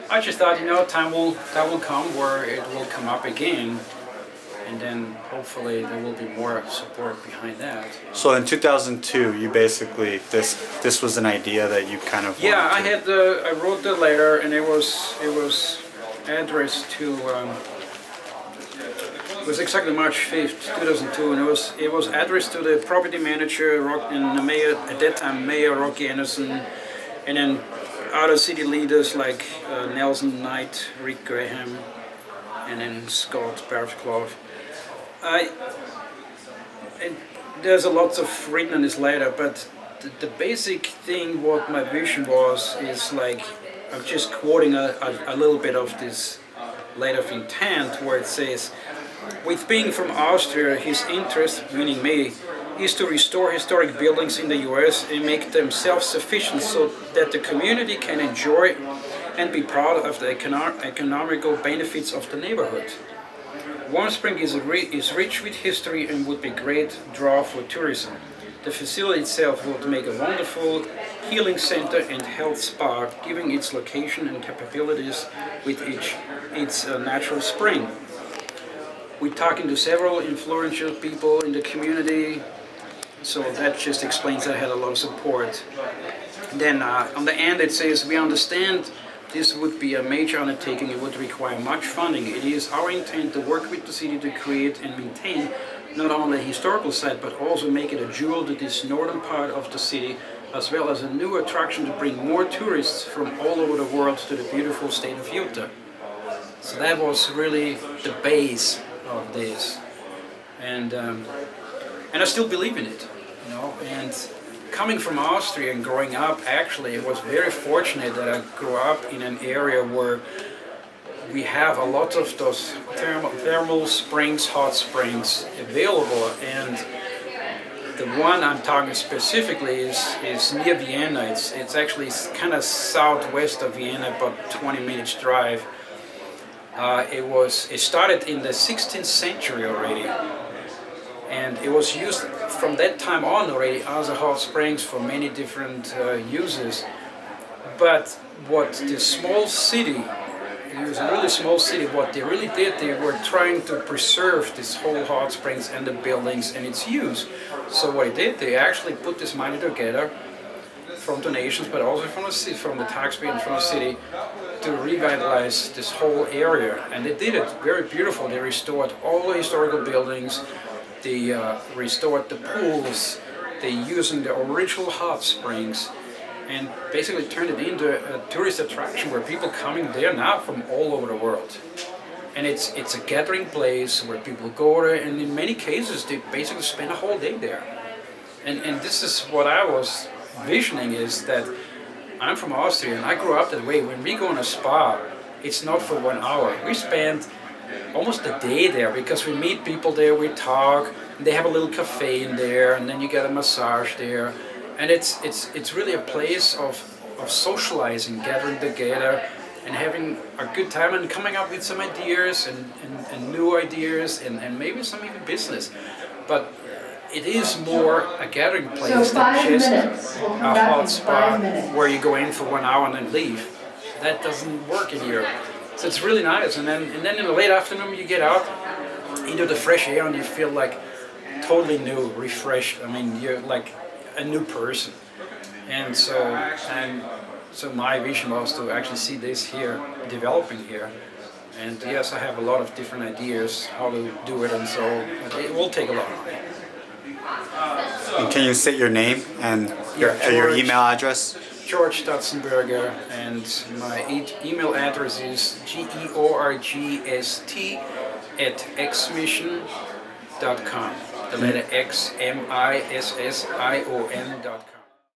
I just thought, that will come where it will come up again, and then hopefully there will be more support behind that. So in 2002, you basically this was an idea that you kind of Yeah, wanted to. I wrote the letter, and it was addressed to. It was exactly March 5th, 2002, and it was addressed to the property manager and the mayor at that time, Mayor Rocky Anderson, and then other city leaders like Nelson Knight, Rick Graham, and then Scott Barsclough. And there's a lot of written in this letter, but the basic thing, what my vision was, is like, I'm just quoting a little bit of this letter of intent, where it says, with being from Austria, his interest, meaning me, is to restore historic buildings in the US and make them self-sufficient so that the community can enjoy and be proud of the economical benefits of the neighborhood. Warm Spring is rich with history and would be a great draw for tourism. The facility itself would make a wonderful healing center and health spa, giving its location and capabilities with its natural spring. We're talking to several influential people in the community, so that just explains that I had a lot of support. Then on the end it says, we understand this would be a major undertaking. It would require much funding. It is our intent to work with the city to create and maintain not only a historical site, but also make it a jewel to this northern part of the city, as well as a new attraction to bring more tourists from all over the world to the beautiful state of Utah. So that was really the base of this, and I still believe in it, And coming from Austria and growing up, actually, I was very fortunate that I grew up in an area where we have a lot of those thermal springs, hot springs available, and the one I'm talking specifically is near Vienna. It's actually kind of southwest of Vienna, about 20 minutes drive. It started in the 16th century already, and it was used from that time on already as a hot springs for many different uses. But what the small city, it was a really small city, what they really did, they were trying to preserve this whole hot springs and the buildings and its use. So what they did, they actually put this money together from donations, but also from the city, from the taxpayer and from the city, to revitalize this whole area. And they did it very beautiful. They restored all the historical buildings, they restored the pools, they using the original hot springs, and basically turned it into a tourist attraction where people coming there now from all over the world. And it's a gathering place where people go there, and in many cases they basically spend a whole day there. And this is what I was visioning, is that I'm from Austria and I grew up that way. When we go on a spa, it's not for 1 hour. We spend almost a day there because we meet people there, we talk, they have a little cafe in there, and then you get a massage there. And it's really a place of socializing, gathering together and having a good time and coming up with some ideas and new ideas and maybe some even business. But it is more a gathering place than just a hot spot where you go in for 1 hour and then leave. That doesn't work in here. So it's really nice. And then in the late afternoon you get out into the fresh air and you feel like totally new, refreshed. I mean, you're like a new person. And so my vision was to actually see this here, developing here. And yes, I have a lot of different ideas how to do it, and so it will take a lot of money. And can you state your name and your email address? George Stutzenberger, and my email address is georgst@xmission.com. The letter xmission.com.